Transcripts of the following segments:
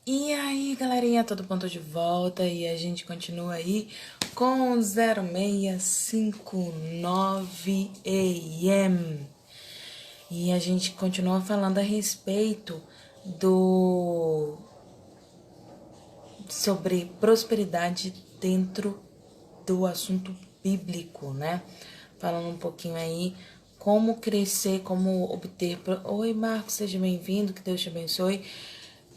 E aí, galerinha, todo ponto de volta e a gente continua aí com 0659 AM. E a gente continua falando a respeito do sobre prosperidade dentro do assunto bíblico, né? Falando um pouquinho aí como crescer, como obter. Oi, Marcos, seja bem-vindo, que Deus te abençoe.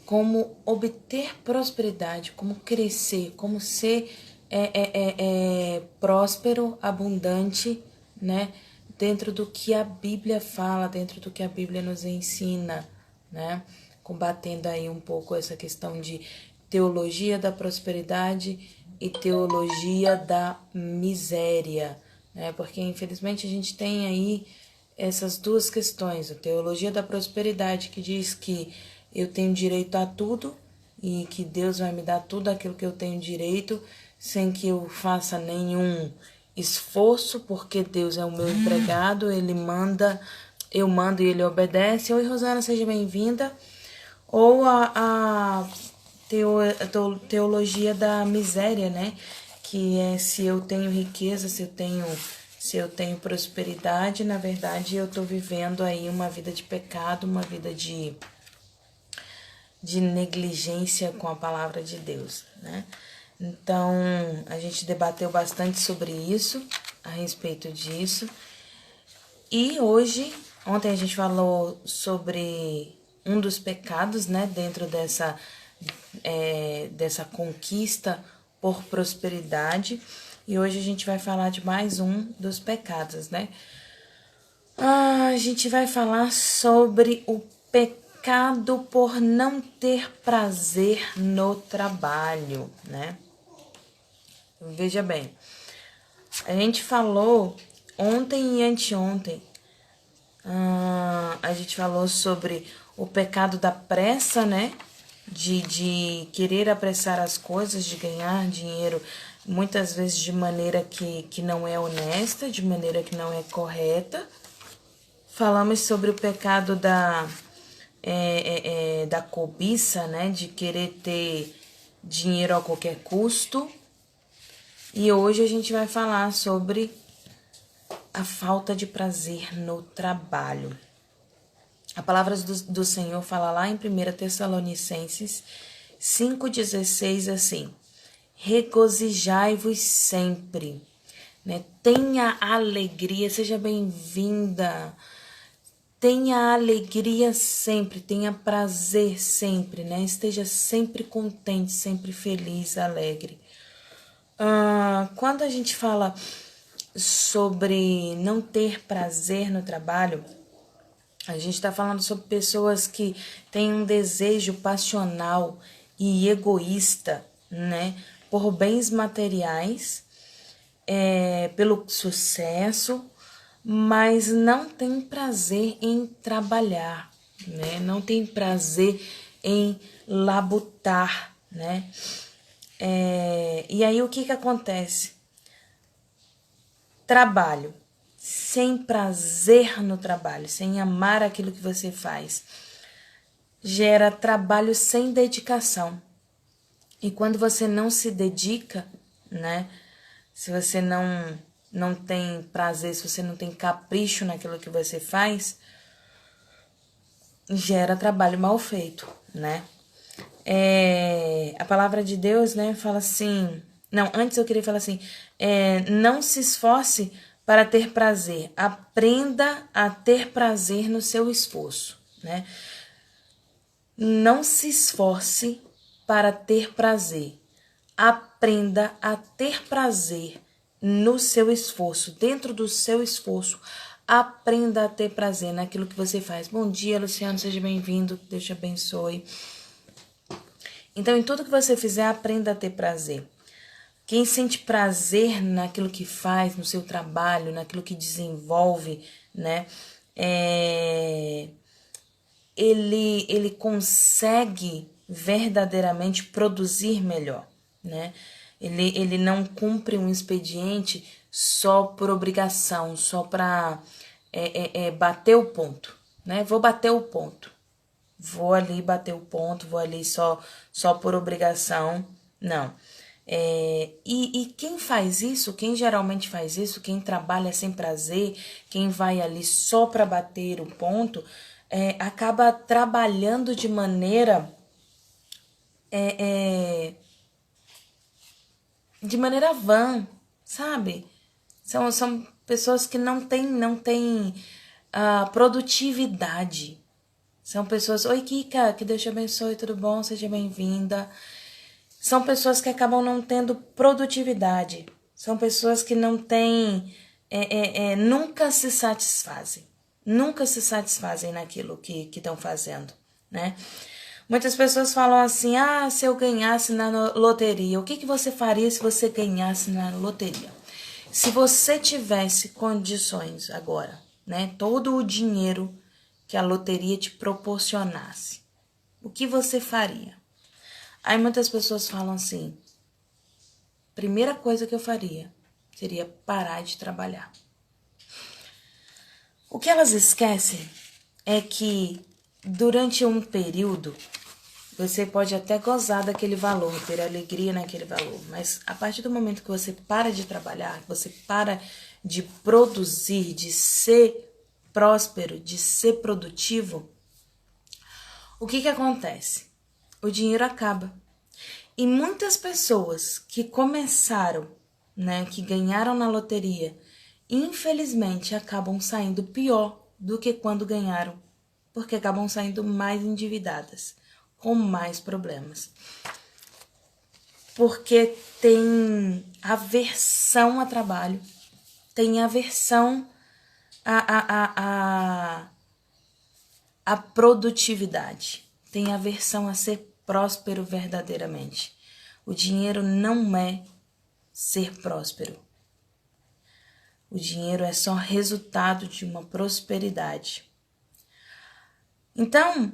Como obter prosperidade, como crescer, como ser próspero, abundante, né? Dentro do que a Bíblia fala, dentro do que a Bíblia nos ensina, né? Combatendo aí um pouco essa questão de teologia da prosperidade e teologia da miséria, né? Porque infelizmente a gente tem aí essas duas questões, a teologia da prosperidade que diz que eu tenho direito a tudo e que Deus vai me dar tudo aquilo que eu tenho direito sem que eu faça nenhum esforço, porque Deus é o meu empregado, ele manda, eu mando e ele obedece. Oi, Rosana, seja bem-vinda. Ou a teologia da miséria, né? Que é se eu tenho riqueza, se eu tenho prosperidade, na verdade eu estou vivendo aí uma vida de pecado, uma vida de negligência com a palavra de Deus, né? Então, a gente debateu bastante sobre isso, a respeito disso. E hoje, ontem a gente falou sobre um dos pecados, né, dentro dessa conquista por prosperidade. E hoje a gente vai falar de mais um dos pecados, né? A gente vai falar sobre o pecado por não ter prazer no trabalho, né? Veja bem, a gente falou ontem e anteontem, a gente falou sobre o pecado da pressa, né? De querer apressar as coisas, de ganhar dinheiro, muitas vezes de maneira que não é honesta, de maneira que não é correta. Falamos sobre o pecado da cobiça, né? De querer ter dinheiro a qualquer custo. E hoje a gente vai falar sobre a falta de prazer no trabalho. A palavra do Senhor fala lá em 1 Tessalonicenses 5,16 assim: regozijai-vos sempre, né? Tenha alegria, seja bem-vinda. Tenha alegria sempre, tenha prazer sempre, né? Esteja sempre contente, sempre feliz, alegre. Quando a gente fala sobre não ter prazer no trabalho, a gente está falando sobre pessoas que têm um desejo passional e egoísta, né? Por bens materiais, pelo sucesso, mas não tem prazer em trabalhar, né? Não tem prazer em labutar, né? E aí o que acontece? Trabalho sem prazer no trabalho, sem amar aquilo que você faz, gera trabalho sem dedicação. E quando você não se dedica, né? Se você não tem prazer, se você não tem capricho naquilo que você faz, gera trabalho mal feito, né? A palavra de Deus, né, fala assim... Não, antes eu queria falar assim... não se esforce para ter prazer. Aprenda a ter prazer no seu esforço, né? Não se esforce para ter prazer. Aprenda a ter prazer no seu esforço, dentro do seu esforço. Aprenda a ter prazer naquilo que você faz. Bom dia, Luciano, seja bem-vindo, Deus te abençoe. Então, em tudo que você fizer, aprenda a ter prazer. Quem sente prazer naquilo que faz, no seu trabalho, naquilo que desenvolve, né? Ele consegue verdadeiramente produzir melhor, né? Ele não cumpre um expediente só por obrigação, só para bater o ponto, né? Vou bater o ponto. vou ali bater o ponto, vou ali só por obrigação. Não. E quem faz isso, quem geralmente faz isso, quem trabalha sem prazer, quem vai ali só para bater o ponto, acaba trabalhando de maneira vã, sabe? São pessoas que não têm produtividade. São pessoas, oi Kika, que Deus te abençoe, tudo bom? Seja bem-vinda. São pessoas que acabam não tendo produtividade. São pessoas que não têm, nunca se satisfazem. Nunca se satisfazem naquilo que estão fazendo, né? Muitas pessoas falam assim, se eu ganhasse na loteria, o que você faria se você ganhasse na loteria? Se você tivesse condições agora, né? Todo o dinheiro que a loteria te proporcionasse, o que você faria? Aí muitas pessoas falam assim, primeira coisa que eu faria seria parar de trabalhar. O que elas esquecem é que durante um período você pode até gozar daquele valor, ter alegria naquele valor, mas a partir do momento que você para de trabalhar, que você para de produzir, de ser próspero, de ser produtivo, o que acontece? O dinheiro acaba. E muitas pessoas que começaram, né, que ganharam na loteria, infelizmente acabam saindo pior do que quando ganharam, porque acabam saindo mais endividadas, com mais problemas. Porque tem aversão a trabalho, tem aversão a produtividade, tem aversão a ser próspero verdadeiramente. O dinheiro não é ser próspero. O dinheiro é só resultado de uma prosperidade. Então,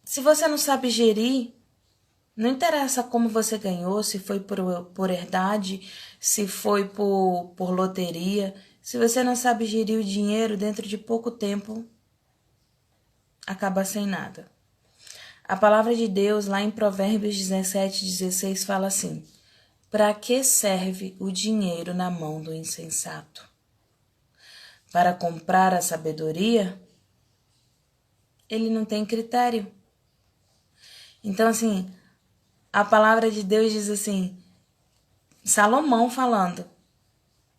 se você não sabe gerir, não interessa como você ganhou, se foi por herdade, se foi por loteria. Se você não sabe gerir o dinheiro, dentro de pouco tempo, acaba sem nada. A palavra de Deus, lá em Provérbios 17:16, fala assim: para que serve o dinheiro na mão do insensato? Para comprar a sabedoria? Ele não tem critério. Então, assim, a palavra de Deus diz assim, Salomão falando,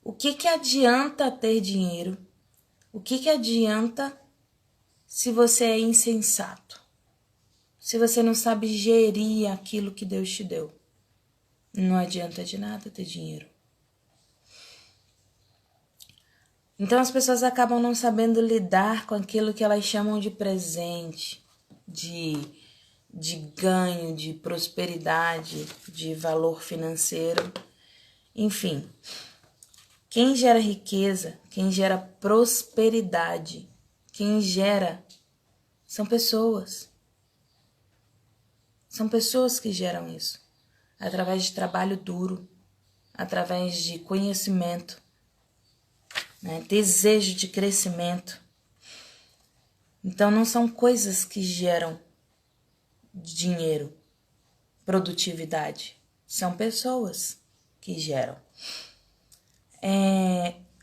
o que adianta ter dinheiro? O que adianta se você é insensato? Se você não sabe gerir aquilo que Deus te deu? Não adianta de nada ter dinheiro. Então as pessoas acabam não sabendo lidar com aquilo que elas chamam de presente, de ganho, de prosperidade, de valor financeiro. Enfim, quem gera riqueza, quem gera prosperidade, quem gera são pessoas. São pessoas que geram isso, através de trabalho duro, através de conhecimento, né? Desejo de crescimento. Então não são coisas que geram dinheiro, produtividade, são pessoas que geram.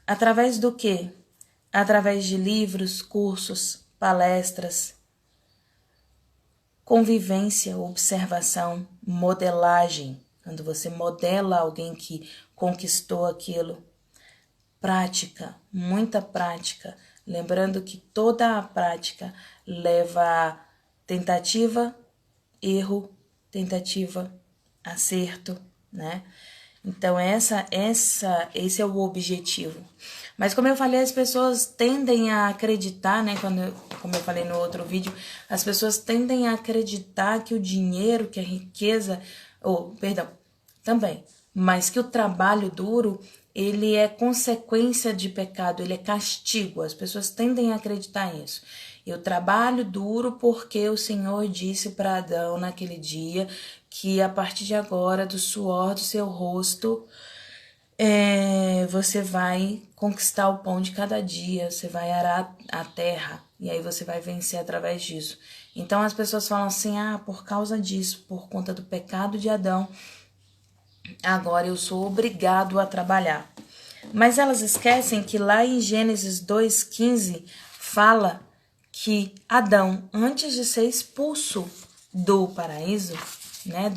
Através do quê? Através de livros, cursos, palestras, convivência, observação, modelagem, quando você modela alguém que conquistou aquilo. Prática, muita prática, lembrando que toda a prática leva a tentativa, erro, tentativa, acerto, né? Então esse é o objetivo. Mas como eu falei, as pessoas tendem a acreditar, né? Como eu falei no outro vídeo, as pessoas tendem a acreditar que o dinheiro, que a riqueza, também, mas que o trabalho duro, ele é consequência de pecado, ele é castigo. As pessoas tendem a acreditar nisso. Eu trabalho duro porque o Senhor disse para Adão naquele dia que a partir de agora, do suor do seu rosto, você vai conquistar o pão de cada dia, você vai arar a terra e aí você vai vencer através disso. Então as pessoas falam assim, por causa disso, por conta do pecado de Adão, agora eu sou obrigado a trabalhar. Mas elas esquecem que lá em Gênesis 2:15 fala que Adão, antes de ser expulso do paraíso, né,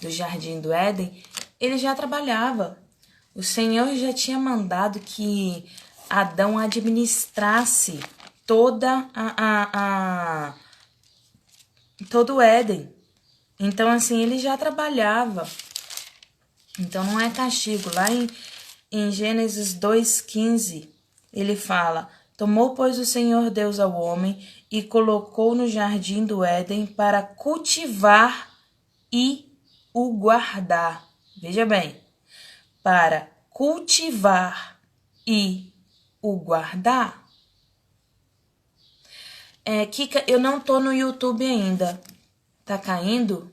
do jardim do Éden, ele já trabalhava. O Senhor já tinha mandado que Adão administrasse todo o Éden. Então, assim, ele já trabalhava. Então, não é castigo. Lá em Gênesis 2:15, ele fala: tomou, pois, o Senhor Deus ao homem e colocou no jardim do Éden para cultivar e o guardar. Veja bem, para cultivar e o guardar. Kika, eu não tô no YouTube ainda. Tá caindo?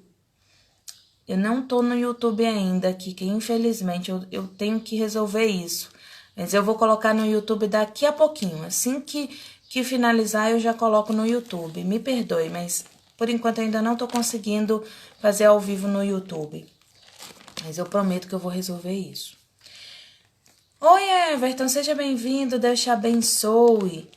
Eu não tô no YouTube ainda, Kika. Infelizmente, eu tenho que resolver isso. Mas eu vou colocar no YouTube daqui a pouquinho. Assim que finalizar, eu já coloco no YouTube. Me perdoe, mas por enquanto eu ainda não tô conseguindo fazer ao vivo no YouTube. Mas eu prometo que eu vou resolver isso. Oi, Everton, seja bem-vindo. Deus te abençoe.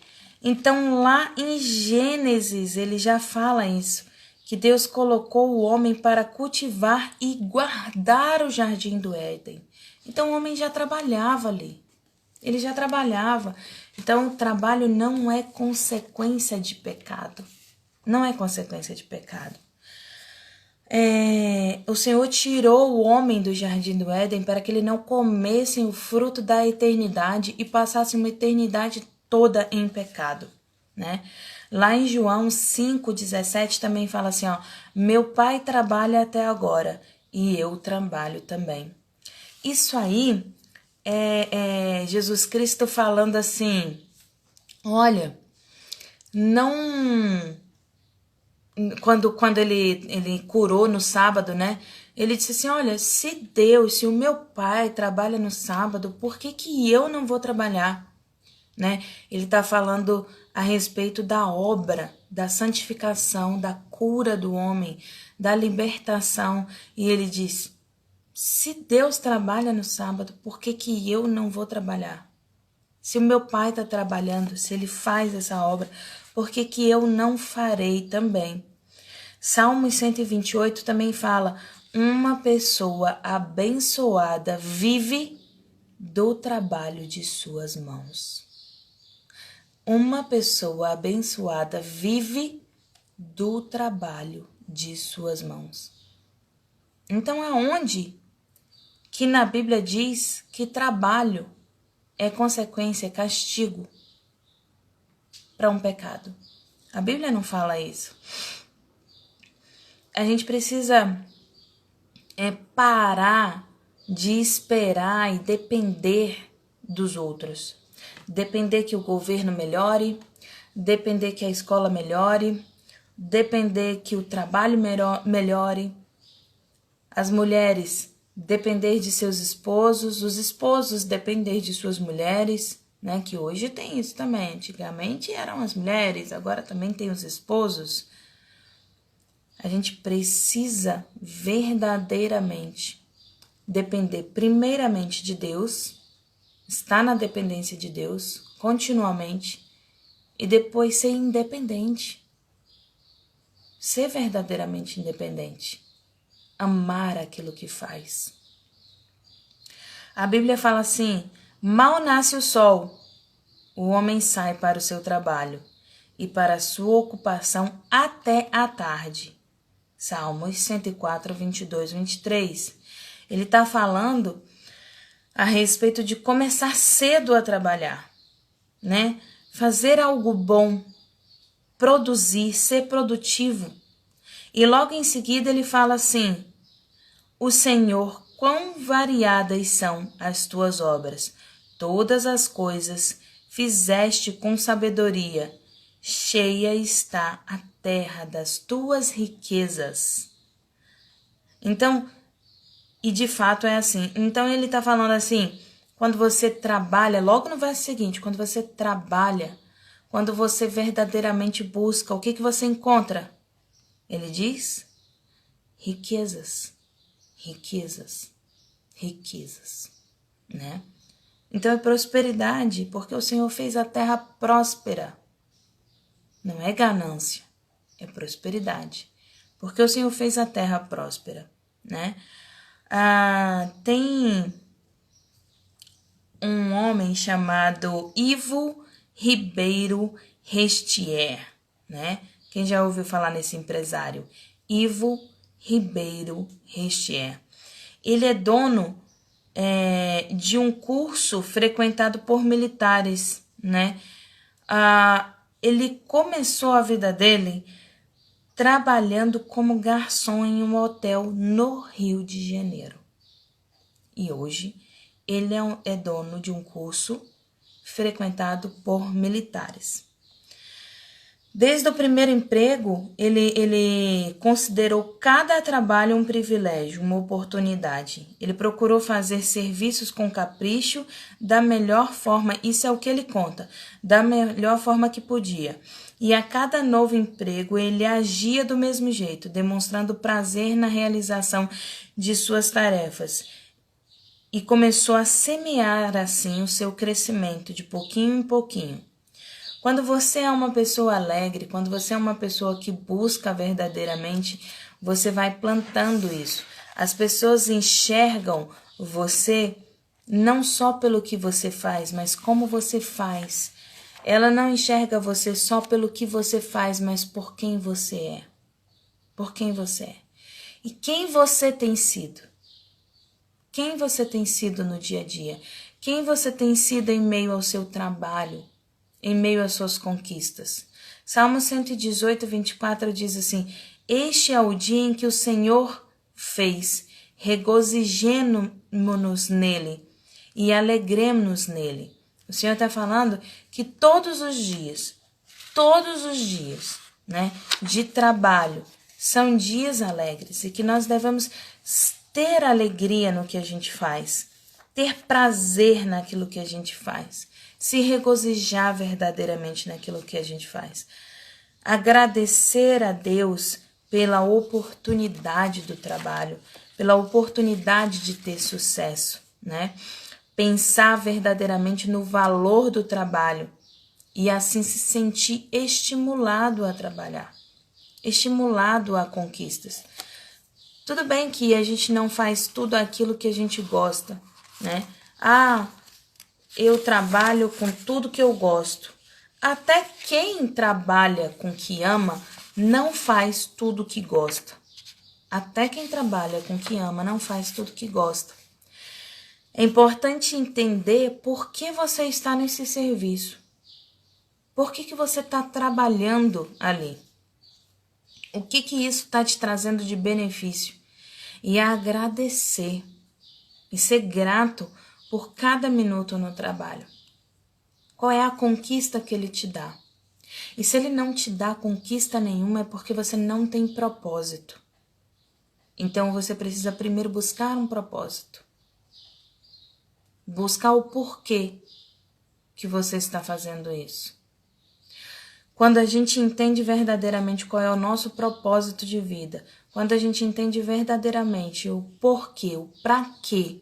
Então, lá em Gênesis, ele já fala isso, que Deus colocou o homem para cultivar e guardar o jardim do Éden. Então, o homem já trabalhava ali. Ele já trabalhava. Então, o trabalho não é consequência de pecado. Não é consequência de pecado. O Senhor tirou o homem do jardim do Éden para que ele não comesse o fruto da eternidade e passasse uma eternidade toda em pecado, né? Lá em João 5:17 também fala assim, meu pai trabalha até agora e eu trabalho também. Isso aí é Jesus Cristo falando assim, olha, não... Quando ele curou no sábado, né? Ele disse assim, olha, se o meu pai trabalha no sábado, por que eu não vou trabalhar? Né? Ele está falando a respeito da obra, da santificação, da cura do homem, da libertação. E ele diz, se Deus trabalha no sábado, por que eu não vou trabalhar? Se o meu pai está trabalhando, se ele faz essa obra, por que eu não farei também? Salmos 128 também fala, uma pessoa abençoada vive do trabalho de suas mãos. Uma pessoa abençoada vive do trabalho de suas mãos. Então, aonde que na Bíblia diz que trabalho é consequência, é castigo para um pecado? A Bíblia não fala isso. A gente precisa parar de esperar e depender dos outros. Depender que o governo melhore, depender que a escola melhore, depender que o trabalho melhore. As mulheres depender de seus esposos, os esposos depender de suas mulheres, né? Que hoje tem isso também. Antigamente eram as mulheres, agora também tem os esposos. A gente precisa verdadeiramente depender primeiramente de Deus, estar na dependência de Deus continuamente e depois ser independente. Ser verdadeiramente independente. Amar aquilo que faz. A Bíblia fala assim, mal nasce o sol, o homem sai para o seu trabalho e para a sua ocupação até a tarde. Salmos 104, 22, 23. Ele está falando a respeito de começar cedo a trabalhar, né? Fazer algo bom, produzir, ser produtivo. E logo em seguida ele fala assim, o Senhor, quão variadas são as tuas obras, todas as coisas fizeste com sabedoria, cheia está a terra das tuas riquezas. Então, e de fato é assim. Então ele está falando assim, quando você trabalha, logo no verso seguinte, quando você trabalha, Quando você verdadeiramente busca, o que você encontra? Ele diz: riquezas, riquezas, riquezas, né? Então é prosperidade, porque o Senhor fez a terra próspera. Não é ganância, é prosperidade. Porque o Senhor fez a terra próspera, né? Tem um homem chamado Ivo Ribeiro Restier, né? Quem já ouviu falar nesse empresário? Ivo Ribeiro Restier. Ele é dono de um curso frequentado por militares, né? Ele começou a vida dele trabalhando como garçom em um hotel no Rio de Janeiro. E hoje ele é dono de um curso frequentado por militares. Desde o primeiro emprego, ele considerou cada trabalho um privilégio, uma oportunidade. Ele procurou fazer serviços com capricho da melhor forma, isso é o que ele conta, da melhor forma que podia. E a cada novo emprego, ele agia do mesmo jeito, demonstrando prazer na realização de suas tarefas. E começou a semear assim o seu crescimento de pouquinho em pouquinho. Quando você é uma pessoa alegre, quando você é uma pessoa que busca verdadeiramente, você vai plantando isso. As pessoas enxergam você não só pelo que você faz, mas como você faz. Ela não enxerga você só pelo que você faz, mas por quem você é. Por quem você é. E quem você tem sido? Quem você tem sido no dia a dia? Quem você tem sido em meio ao seu trabalho? Em meio às suas conquistas. Salmo 118, 24 diz assim: este é o dia em que o Senhor fez, regozijemo-nos nele e alegremos-nos nele. O Senhor está falando que todos os dias, né, de trabalho, são dias alegres e que nós devemos ter alegria no que a gente faz, ter prazer naquilo que a gente faz. Se regozijar verdadeiramente naquilo que a gente faz. Agradecer a Deus pela oportunidade do trabalho, pela oportunidade de ter sucesso, né? Pensar verdadeiramente no valor do trabalho e assim se sentir estimulado a trabalhar, estimulado a conquistas. Tudo bem que a gente não faz tudo aquilo que a gente gosta, né? Eu trabalho com tudo que eu gosto. Até quem trabalha com o que ama não faz tudo que gosta. Até quem trabalha com o que ama não faz tudo que gosta. É importante entender por que você está nesse serviço. Por que você está trabalhando ali? O que isso está te trazendo de benefício? E agradecer. E ser grato por cada minuto no trabalho. Qual é a conquista que ele te dá? E se ele não te dá conquista nenhuma, é porque você não tem propósito. Então você precisa primeiro buscar um propósito. Buscar o porquê que você está fazendo isso. Quando a gente entende verdadeiramente qual é o nosso propósito de vida, quando a gente entende verdadeiramente o porquê, o pra quê,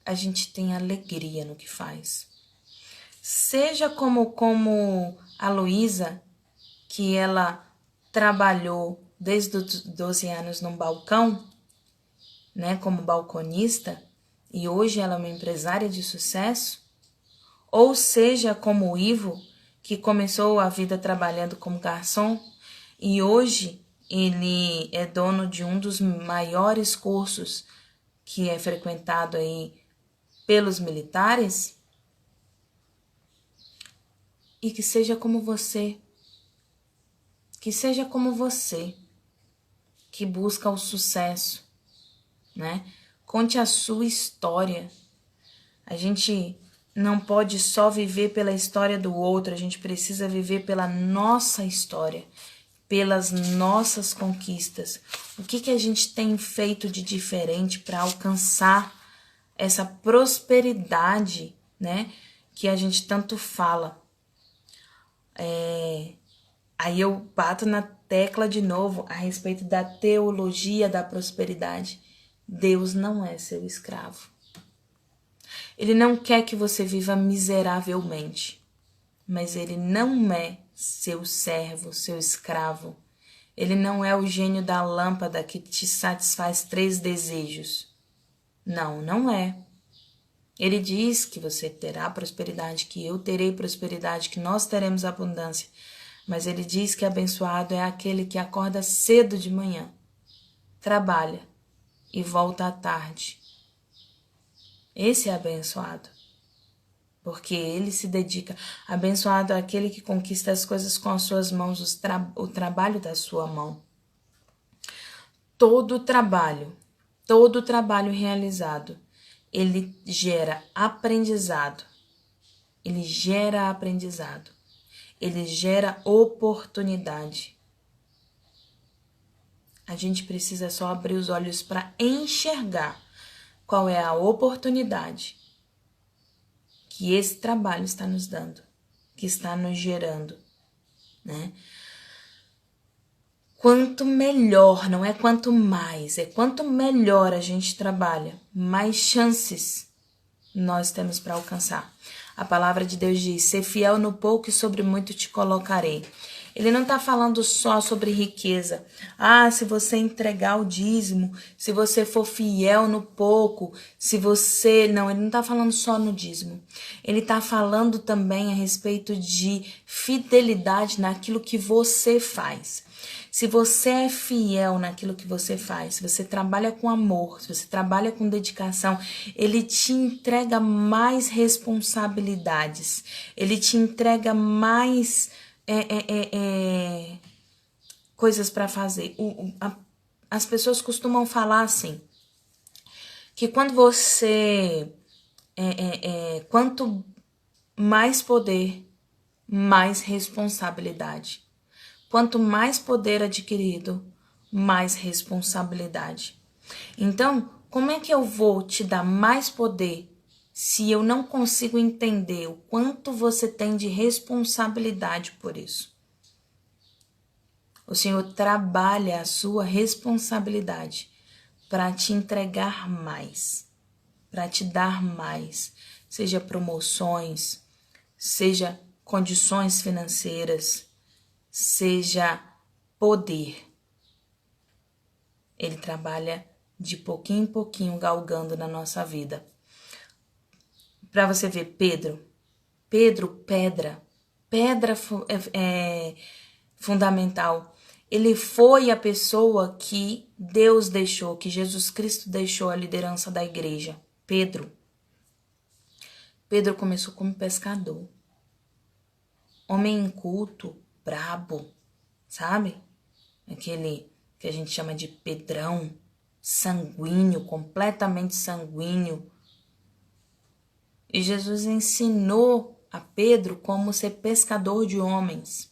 a gente tem alegria no que faz. Seja como a Luísa, que ela trabalhou desde os 12 anos num balcão, né, como balconista, e hoje ela é uma empresária de sucesso, ou seja como o Ivo, que começou a vida trabalhando como garçom, e hoje ele é dono de um dos maiores cursos que é frequentado aí pelos militares, e que seja como você, que busca o sucesso, né? Conte a sua história. A gente não pode só viver pela história do outro, a gente precisa viver pela nossa história, pelas nossas conquistas. O que a gente tem feito de diferente para alcançar essa prosperidade, né, que a gente tanto fala? Aí eu bato na tecla de novo a respeito da teologia da prosperidade. Deus não é seu escravo. Ele não quer que você viva miseravelmente, mas ele não é seu servo, seu escravo. Ele não é o gênio da lâmpada que te satisfaz 3 desejos. Não, não é. Ele diz que você terá prosperidade, que eu terei prosperidade, que nós teremos abundância. Mas ele diz que abençoado é aquele que acorda cedo de manhã, trabalha e volta à tarde. Esse é abençoado, porque ele se dedica. Abençoado é aquele que conquista as coisas com as suas mãos, o trabalho da sua mão. Todo trabalho realizado, ele gera aprendizado. Ele gera aprendizado. Ele gera oportunidade. A gente precisa só abrir os olhos para enxergar qual é a oportunidade que esse trabalho está nos dando, que está nos gerando, né? Quanto melhor, não é quanto mais, é quanto melhor a gente trabalha, mais chances nós temos para alcançar. A palavra de Deus diz: ser fiel no pouco e sobre muito te colocarei. Ele não está falando só sobre riqueza. Se você entregar o dízimo, se você for fiel no pouco, se você... Não, ele não está falando só no dízimo. Ele está falando também a respeito de fidelidade naquilo que você faz. Se você é fiel naquilo que você faz, se você trabalha com amor, se você trabalha com dedicação, ele te entrega mais responsabilidades, ele te entrega mais coisas para fazer. As pessoas costumam falar assim, que quando você... quanto mais poder, mais responsabilidade. Quanto mais poder adquirido, mais responsabilidade. Então, como é que eu vou te dar mais poder se eu não consigo entender o quanto você tem de responsabilidade por isso? O Senhor trabalha a sua responsabilidade para te entregar mais, para te dar mais, seja promoções, seja condições financeiras, seja poder. Ele trabalha de pouquinho em pouquinho, galgando na nossa vida. Para você ver, Pedro, pedra fundamental. Ele foi a pessoa que Deus deixou, que Jesus Cristo deixou a liderança da igreja. Pedro começou como pescador. Homem inculto, brabo, sabe? Aquele que a gente chama de Pedrão, sanguíneo, completamente sanguíneo. E Jesus ensinou a Pedro como ser pescador de homens.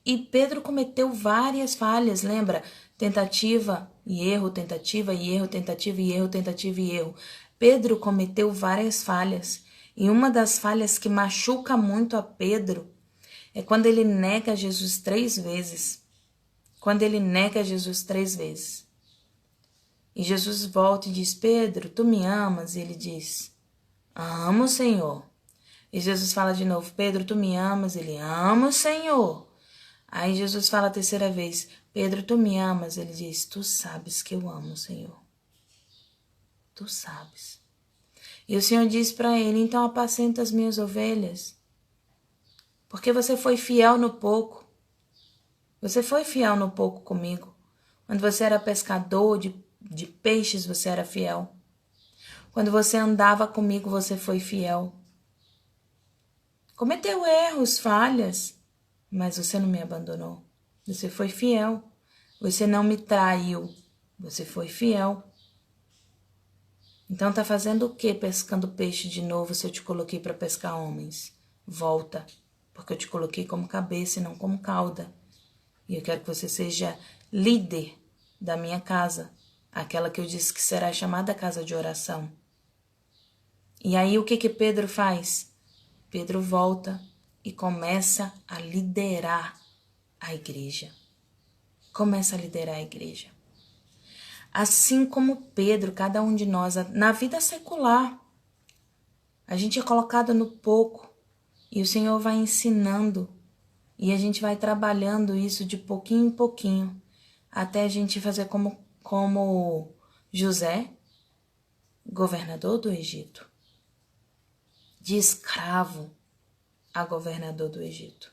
E Pedro cometeu várias falhas, lembra? Tentativa e erro, tentativa e erro, tentativa e erro, tentativa e erro. Pedro cometeu várias falhas. E uma das falhas que machuca muito a Pedro é quando ele nega Jesus 3 vezes. Quando ele nega Jesus 3 vezes. E Jesus volta e diz: Pedro, tu me amas? E ele diz: amo, Senhor. E Jesus fala de novo: Pedro, tu me amas? Ele: amo, Senhor. Aí Jesus fala a 3ª vez: Pedro, tu me amas? Ele diz: tu sabes que eu amo, Senhor. Tu sabes. E o Senhor diz para ele: então apacenta as minhas ovelhas. Porque você foi fiel no pouco. Você foi fiel no pouco comigo. Quando você era pescador de peixes, você era fiel. Quando você andava comigo, você foi fiel. Cometeu erros, falhas, mas você não me abandonou. Você foi fiel. Você não me traiu. Você foi fiel. Então tá fazendo o que pescando peixe de novo se eu te coloquei para pescar homens? Volta, porque eu te coloquei como cabeça e não como cauda. E eu quero que você seja líder da minha casa, aquela que eu disse que será chamada casa de oração. E aí o que Pedro faz? Pedro volta e começa a liderar a igreja. Começa a liderar a igreja. Assim como Pedro, cada um de nós, na vida secular, a gente é colocado no pouco e o Senhor vai ensinando e a gente vai trabalhando isso de pouquinho em pouquinho até a gente fazer como José, governador do Egito, de escravo a governador do Egito,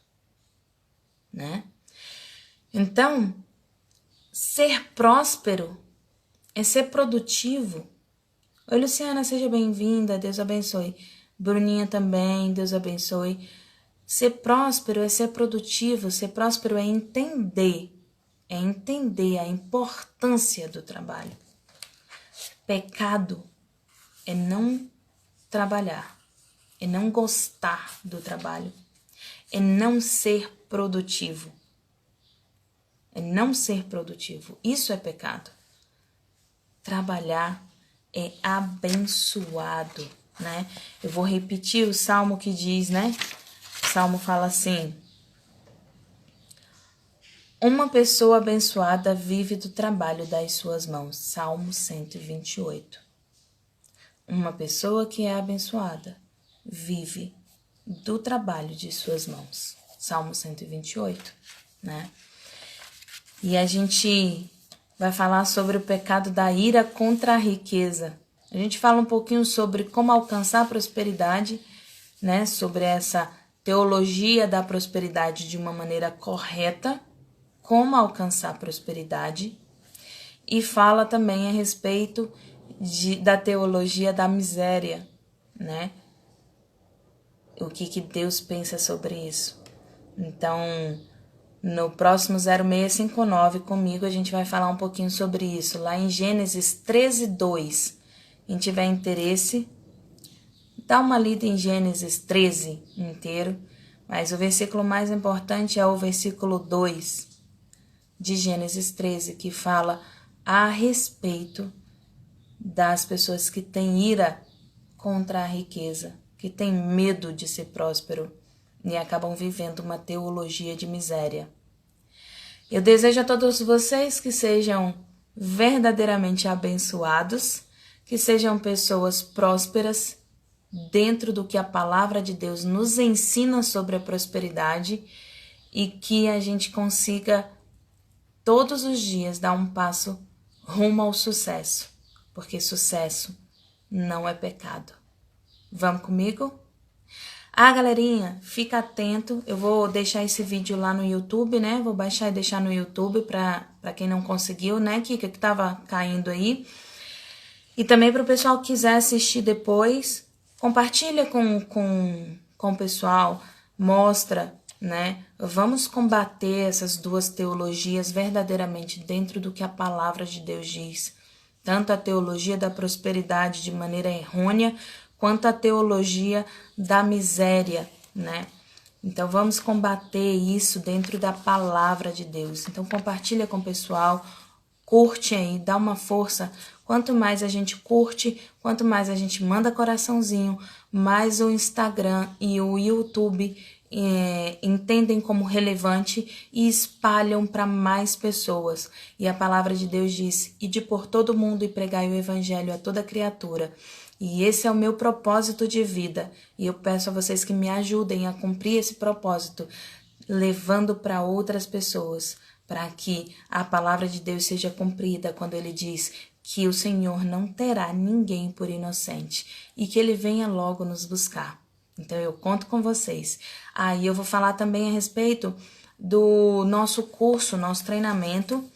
né? Então, ser próspero é ser produtivo. Oi, Luciana, seja bem-vinda, Deus abençoe. Bruninha também, Deus abençoe. Ser próspero é ser produtivo, ser próspero é entender a importância do trabalho. Pecado é não trabalhar, é não gostar do trabalho, é não ser produtivo. É não ser produtivo. Isso é pecado. Trabalhar é abençoado, né? Eu vou repetir o salmo que diz, né? O salmo fala assim: uma pessoa abençoada vive do trabalho das suas mãos. Salmo 128. Uma pessoa que é abençoada vive do trabalho de suas mãos. Salmo 128, né? E a gente vai falar sobre o pecado da ira contra a riqueza. A gente fala um pouquinho sobre como alcançar a prosperidade, né? Sobre essa teologia da prosperidade de uma maneira correta, como alcançar a prosperidade. E fala também a respeito da teologia da miséria, né? O que Deus pensa sobre isso. Então, no próximo 0659 comigo a gente vai falar um pouquinho sobre isso, lá em Gênesis 13:2. Quem tiver interesse, dá uma lida em Gênesis 13 inteiro, mas o versículo mais importante é o versículo 2 de Gênesis 13, que fala a respeito das pessoas que têm ira contra a riqueza, que têm medo de ser próspero e acabam vivendo uma teologia de miséria. Eu desejo a todos vocês que sejam verdadeiramente abençoados, que sejam pessoas prósperas dentro do que a palavra de Deus nos ensina sobre a prosperidade e que a gente consiga todos os dias dar um passo rumo ao sucesso, porque sucesso não é pecado. Vamos comigo? Galerinha, fica atento, eu vou deixar esse vídeo lá no YouTube, né? Vou baixar e deixar no YouTube pra quem não conseguiu, né, Kika, que tava caindo aí. E também pro pessoal que quiser assistir depois, compartilha com o pessoal, mostra, né? Vamos combater essas duas teologias verdadeiramente dentro do que a palavra de Deus diz. Tanto a teologia da prosperidade de maneira errônea, quanto a teologia da miséria, né? Então, vamos combater isso dentro da palavra de Deus. Então, compartilha com o pessoal, curte aí, dá uma força. Quanto mais a gente curte, quanto mais a gente manda coraçãozinho, mais o Instagram e o YouTube entendem como relevante e espalham para mais pessoas. E a palavra de Deus diz: ide por todo mundo e pregai o evangelho a toda criatura. E esse é o meu propósito de vida. E eu peço a vocês que me ajudem a cumprir esse propósito, levando para outras pessoas, para que a palavra de Deus seja cumprida quando ele diz que o Senhor não terá ninguém por inocente e que ele venha logo nos buscar. Então eu conto com vocês. E eu vou falar também a respeito do nosso curso, nosso treinamento,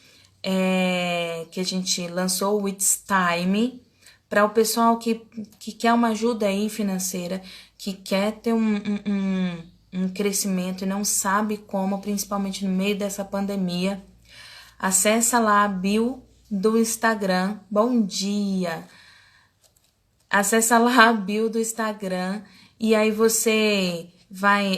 que a gente lançou, o It's Time, para o pessoal que quer uma ajuda aí financeira, que quer ter um crescimento e não sabe como, principalmente no meio dessa pandemia. Acessa lá a bio do Instagram. Bom dia! Acessa lá a bio do Instagram e aí você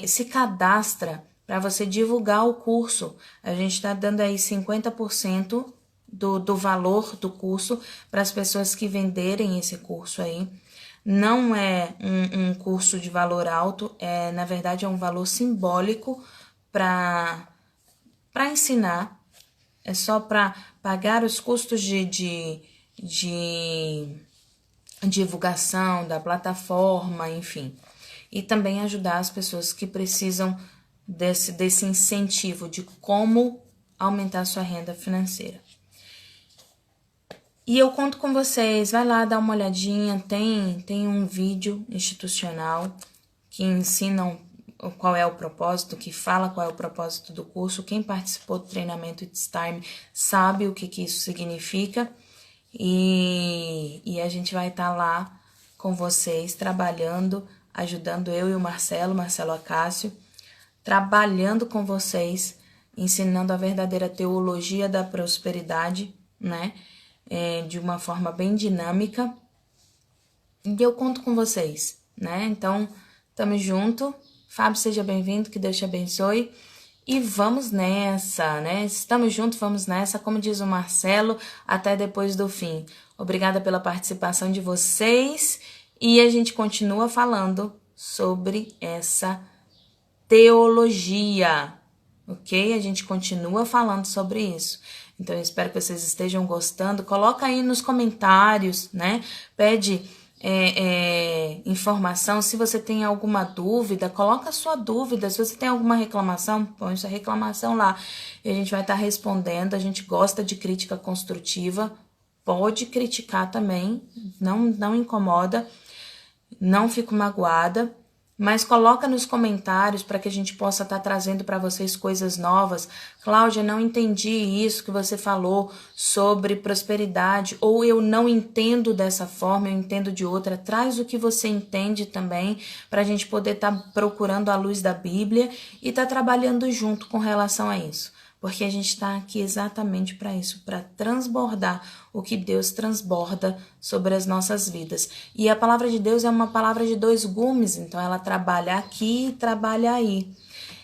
se cadastra para você divulgar o curso. A gente está dando aí 50% do valor do curso para as pessoas que venderem esse curso aí. Não é um curso de valor alto, na verdade é um valor simbólico para ensinar, é só para pagar os custos de divulgação da plataforma, enfim. E também ajudar as pessoas que precisam desse incentivo de como aumentar sua renda financeira. E eu conto com vocês, vai lá dar uma olhadinha, tem um vídeo institucional que ensina qual é o propósito, que fala qual é o propósito do curso. Quem participou do treinamento It's Time sabe o que isso significa. E a gente vai estar lá com vocês, trabalhando, ajudando eu e o Marcelo Acácio, trabalhando com vocês, ensinando a verdadeira teologia da prosperidade, né? De uma forma bem dinâmica. E eu conto com vocês, né? Então, tamo junto. Fábio, seja bem-vindo, que Deus te abençoe. E vamos nessa, né? Estamos juntos, vamos nessa. Como diz o Marcelo, até depois do fim. Obrigada pela participação de vocês. E a gente continua falando sobre essa teologia, ok? A gente continua falando sobre isso. Então, eu espero que vocês estejam gostando. Coloca aí nos comentários, né? Pede informação. Se você tem alguma dúvida, coloca a sua dúvida. Se você tem alguma reclamação, põe sua reclamação lá. E a gente vai estar respondendo. A gente gosta de crítica construtiva. Pode criticar também. Não incomoda. Não fico magoada. Mas coloca nos comentários para que a gente possa estar trazendo para vocês coisas novas. Cláudia, não entendi isso que você falou sobre prosperidade, ou eu não entendo dessa forma, eu entendo de outra. Traz o que você entende também, para a gente poder estar procurando a luz da Bíblia e estar trabalhando junto com relação a isso. Porque a gente está aqui exatamente para isso, para transbordar o que Deus transborda sobre as nossas vidas. E a palavra de Deus é uma palavra de dois gumes, então ela trabalha aqui e trabalha aí.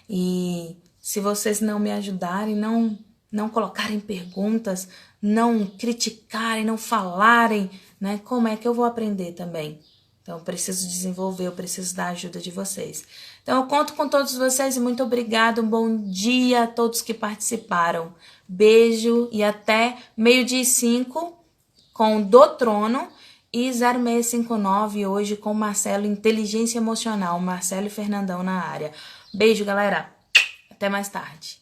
E se vocês não me ajudarem, não colocarem perguntas, não criticarem, não falarem, né, como é que eu vou aprender também? Então, eu preciso desenvolver, eu preciso da ajuda de vocês. Então, eu conto com todos vocês e muito obrigada. Um bom dia a todos que participaram. Beijo e até 12:05 com Do Trono e 0659 hoje com Marcelo, Inteligência Emocional, Marcelo e Fernandão na área. Beijo, galera. Até mais tarde.